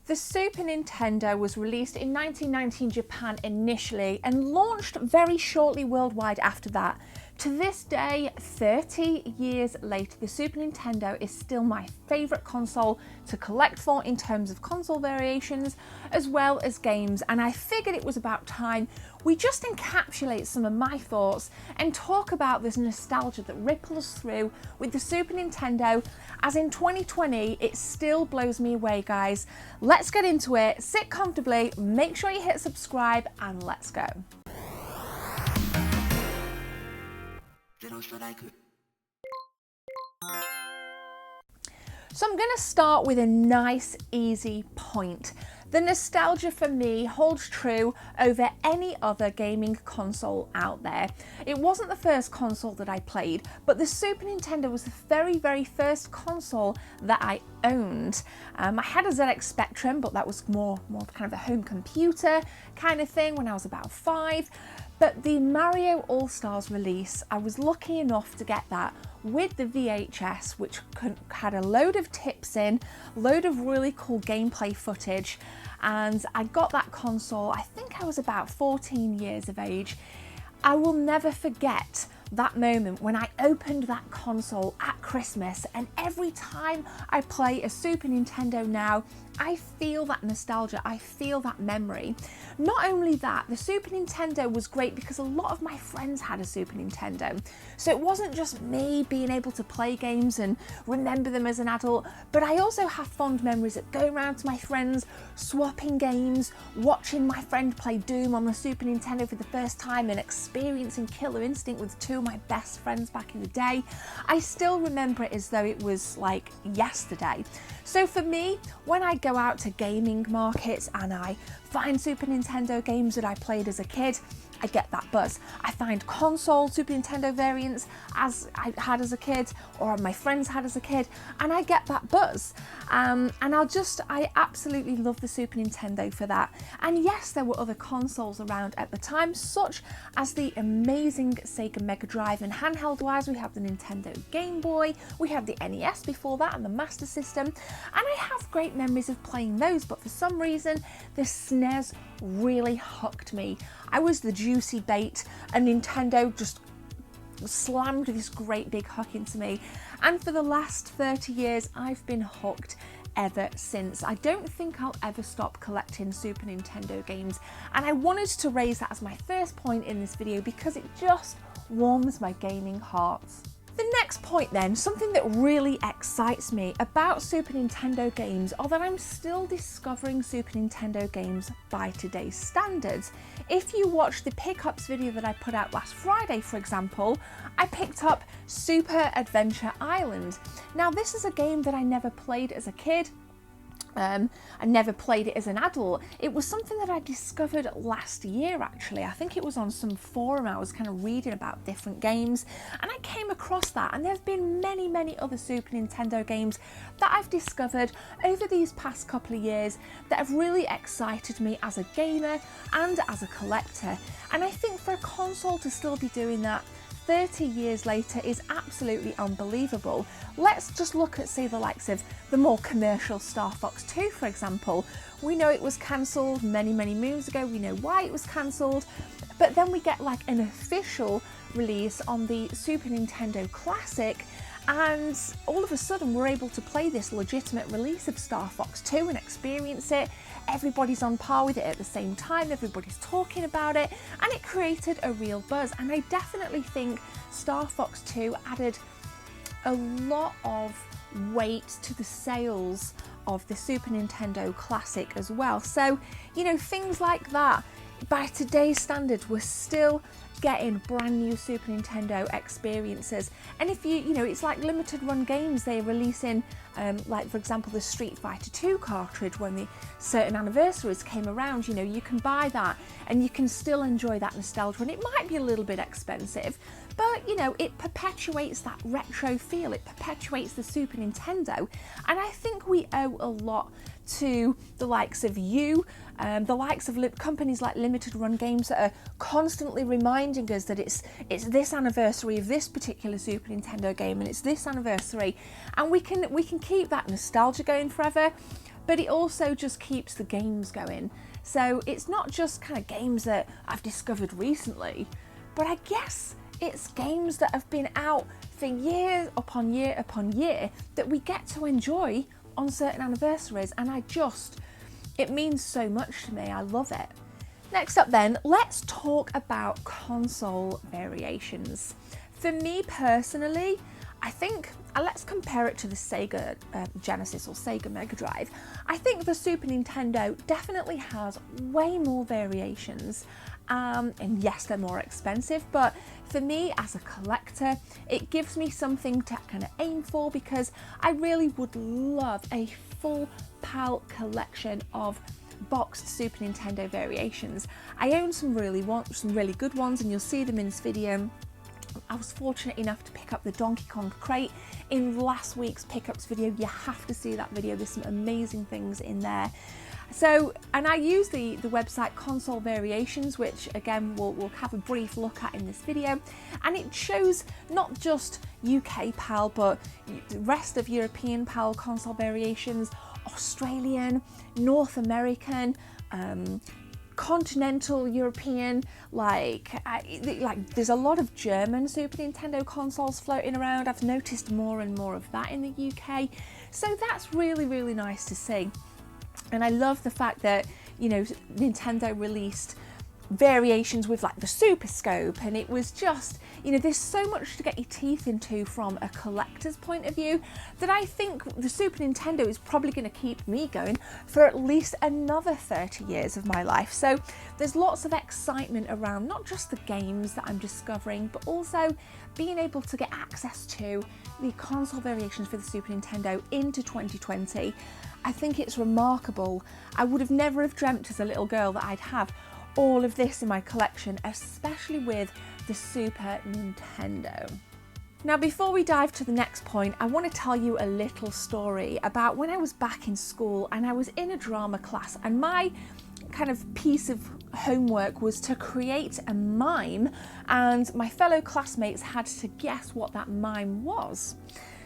The Super Nintendo was released in 1990 in Japan initially and launched very shortly worldwide after that. To this day, 30 years later, the Super Nintendo is still my favourite console to collect for in terms of console variations as well as games, and I figured it was about time we just encapsulate some of my thoughts and talk about this nostalgia that ripples through with the Super Nintendo, as in 2020 it still blows me away, guys. Let's get into it, sit comfortably, make sure you hit subscribe, and let's go. So I'm going to start with a nice easy point. The nostalgia for me holds true over any other gaming console out there. It wasn't the first console that I played, but the Super Nintendo was the very first console that I owned. I had a ZX Spectrum, but that was more kind of a home computer kind of thing when I was about 5. But the Mario All-Stars release, I was lucky enough to get that with the VHS, which had a load of tips in, load of really cool gameplay footage, and I got that console, I think I was about 14 years of age. I will never forget that moment when I opened that console at Christmas, and every time I play a Super Nintendo now, I feel that nostalgia, I feel that memory. Not only that, the Super Nintendo was great because a lot of my friends had a Super Nintendo. So it wasn't just me being able to play games and remember them as an adult, but I also have fond memories of going around to my friends, swapping games, watching my friend play Doom on the Super Nintendo for the first time and experiencing Killer Instinct with two of my best friends back in the day. I still remember it as though it was like yesterday. So for me, when I go out to gaming markets and I find Super Nintendo games that I played as a kid, I get that buzz. I find console Super Nintendo variants as I had as a kid or my friends had as a kid, and I get that buzz. And I absolutely love the Super Nintendo for that. And yes, there were other consoles around at the time, such as the amazing Sega Mega Drive, and handheld wise we have the Nintendo Game Boy, we have the NES before that and the Master System, and I have great memories of playing those, but for some reason the SNES really hooked me. I was the juicy bait, and Nintendo just slammed this great big hook into me, and for the last 30 years I've been hooked ever since. I don't think I'll ever stop collecting Super Nintendo games, and I wanted to raise that as my first point in this video because it just warms my gaming heart. The next point then, something that really excites me about Super Nintendo games are that I'm still discovering Super Nintendo games by today's standards. If you watch the pickups video that I put out last Friday, for example, I picked up Super Adventure Island. Now this is a game that I never played as a kid. I never played it as an adult. It was something that I discovered last year actually. I think it was on some forum. I was kind of reading about different games and I came across that, and there's been many other Super Nintendo games that I've discovered over these past couple of years that have really excited me as a gamer and as a collector. And I think for a console to still be doing that 30 years later is absolutely unbelievable. Let's just look at, say, the likes of the more commercial Star Fox 2, for example. We know it was cancelled many moons ago, we know why it was cancelled, but then we get like an official release on the Super Nintendo Classic, and all of a sudden we're able to play this legitimate release of Star Fox 2 and experience it. Everybody's on par with it at the same time, everybody's talking about it, and it created a real buzz. And I definitely think Star Fox 2 added a lot of weight to the sales of the Super Nintendo Classic as well. So, you know, things like that, by today's standards, we're still getting brand new Super Nintendo experiences. And if you know, it's like limited run games they're releasing, like for example the Street Fighter 2 cartridge, when the certain anniversaries came around, you know, you can buy that and you can still enjoy that nostalgia, and it might be a little bit expensive, but you know, it perpetuates that retro feel, it perpetuates the Super Nintendo, and I think we owe a lot to the likes of you, the likes of companies like Limited Run Games that are constantly reminding us that it's this anniversary of this particular Super Nintendo game, and it's this anniversary, and we can keep that nostalgia going forever. but it also just keeps the games going. So it's not just kind of games that I've discovered recently, but I guess it's games that have been out for year upon year upon year that we get to enjoy on certain anniversaries, and it means so much to me. I love it. Next up then, let's talk about console variations. For me personally, I think, let's compare it to the Sega Genesis or Sega Mega Drive. I think the Super Nintendo definitely has way more variations. And yes, they're more expensive, but for me as a collector, it gives me something to kind of aim for, because I really would love a full PAL collection of boxed Super Nintendo variations. I own some really good ones, and you'll see them in this video. I was fortunate enough to pick up the Donkey Kong crate in last week's pickups video. You have to see that video, there's some amazing things in there. So, and I use the website Console Variations, which again we'll have a brief look at in this video, and it shows not just UK PAL but the rest of European PAL console variations, Australian, North American, continental European, like there's a lot of German Super Nintendo consoles floating around. I've noticed more and more of that in the UK, so that's really, really nice to see. And I love the fact that, you know, Nintendo released variations with like the Super Scope, and it was just, you know, there's so much to get your teeth into from a collector's point of view that I think the Super Nintendo is probably going to keep me going for at least another 30 years of my life. So there's lots of excitement around not just the games that I'm discovering, but also being able to get access to the console variations for the Super Nintendo into 2020. I think it's remarkable. I would have never have dreamt as a little girl that I'd have all of this in my collection, especially with the Super Nintendo. Now, before we dive to the next point, I want to tell you a little story about when I was back in school and I was in a drama class, and my kind of piece of homework was to create a mime, and my fellow classmates had to guess what that mime was.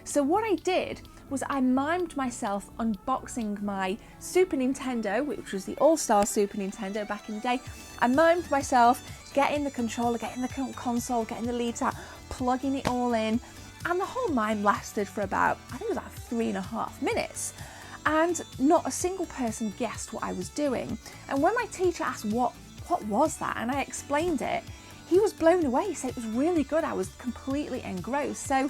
So what I did was I mimed myself unboxing my Super Nintendo, which was the All-Star Super Nintendo back in the day. I mimed myself getting the controller, getting the console, getting the leads out, plugging it all in, and the whole mime lasted for about, I think it was about 3.5 minutes. And not a single person guessed what I was doing. And when my teacher asked what was that, and I explained it, he was blown away. He said it was really good. I was completely engrossed. So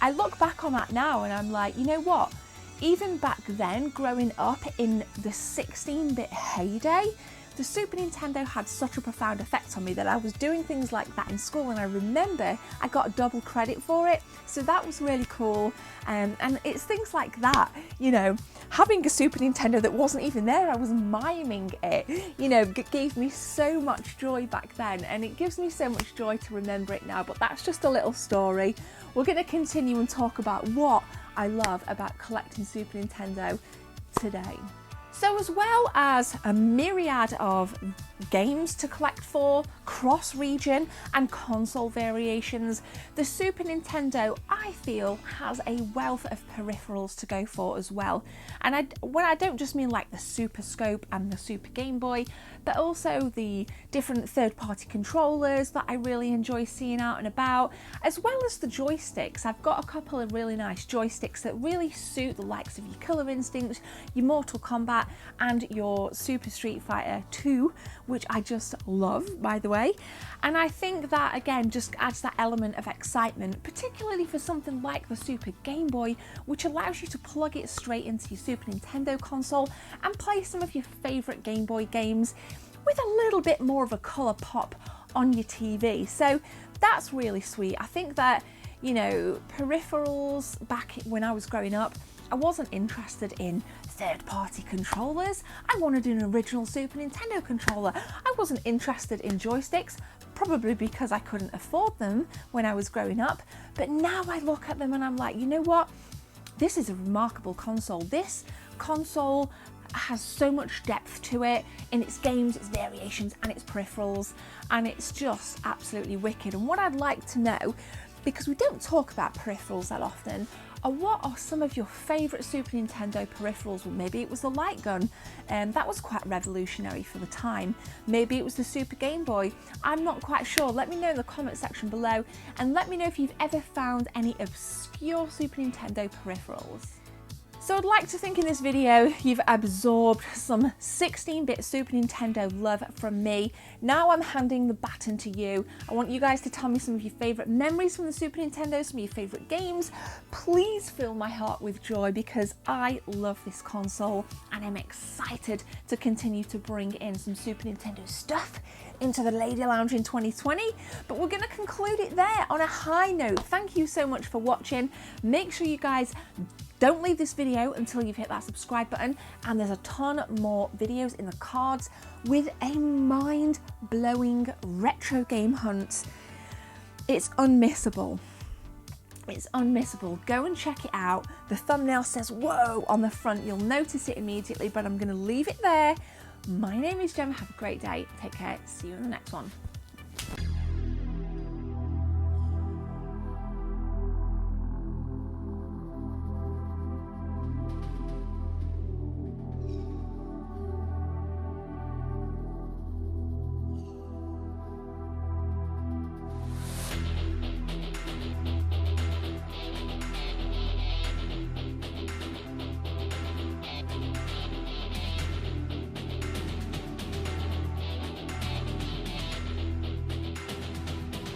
I look back on that now and I'm like, you know what? Even back then, growing up in the 16-bit heyday, the Super Nintendo had such a profound effect on me that I was doing things like that in school, and I remember I got double credit for it, so that was really cool. And it's things like that, you know, having a Super Nintendo that wasn't even there, I was miming it, you know, gave me so much joy back then, and it gives me so much joy to remember it now. But that's just a little story. We're going to continue and talk about what I love about collecting Super Nintendo today. So as well as a myriad of games to collect for, cross-region and console variations, the Super Nintendo, I feel, has a wealth of peripherals to go for as well. And I don't just mean like the Super Scope and the Super Game Boy, but also the different third-party controllers that I really enjoy seeing out and about, as well as the joysticks. I've got a couple of really nice joysticks that really suit the likes of your Killer Instinct, your Mortal Kombat, and your Super Street Fighter 2, which I just love, by the way. And I think that again just adds that element of excitement, particularly for something like the Super Game Boy, which allows you to plug it straight into your Super Nintendo console and play some of your favourite Game Boy games with a little bit more of a colour pop on your TV. So that's really sweet. I think that, you know, peripherals back when I was growing up, I wasn't interested in third-party controllers. I wanted an original Super Nintendo controller. I wasn't interested in joysticks, probably because I couldn't afford them when I was growing up. But now I look at them and I'm like, you know what? This is a remarkable console. This console has so much depth to it in its games, its variations, and its peripherals, and it's just absolutely wicked. And what I'd like to know, because we don't talk about peripherals that often, Or what are some of your favourite Super Nintendo peripherals? Well, maybe it was the light gun, that was quite revolutionary for the time. Maybe it was the Super Game Boy. I'm not quite sure. Let me know in the comment section below, and let me know if you've ever found any obscure Super Nintendo peripherals. So I'd like to think in this video you've absorbed some 16-bit Super Nintendo love from me. Now I'm handing the baton to you. I want you guys to tell me some of your favourite memories from the Super Nintendo, some of your favourite games. Please fill my heart with joy because I love this console and I'm excited to continue to bring in some Super Nintendo stuff into the Lady Lounge in 2020. But we're going to conclude it there on a high note. Thank you so much for watching. Make sure you guys don't leave this video until you've hit that subscribe button, and there's a ton more videos in the cards with a mind-blowing retro game hunt. It's unmissable. It's unmissable. Go and check it out. The thumbnail says whoa on the front. You'll notice it immediately, but I'm going to leave it there. My name is Gemma. Have a great day. Take care. See you in the next one.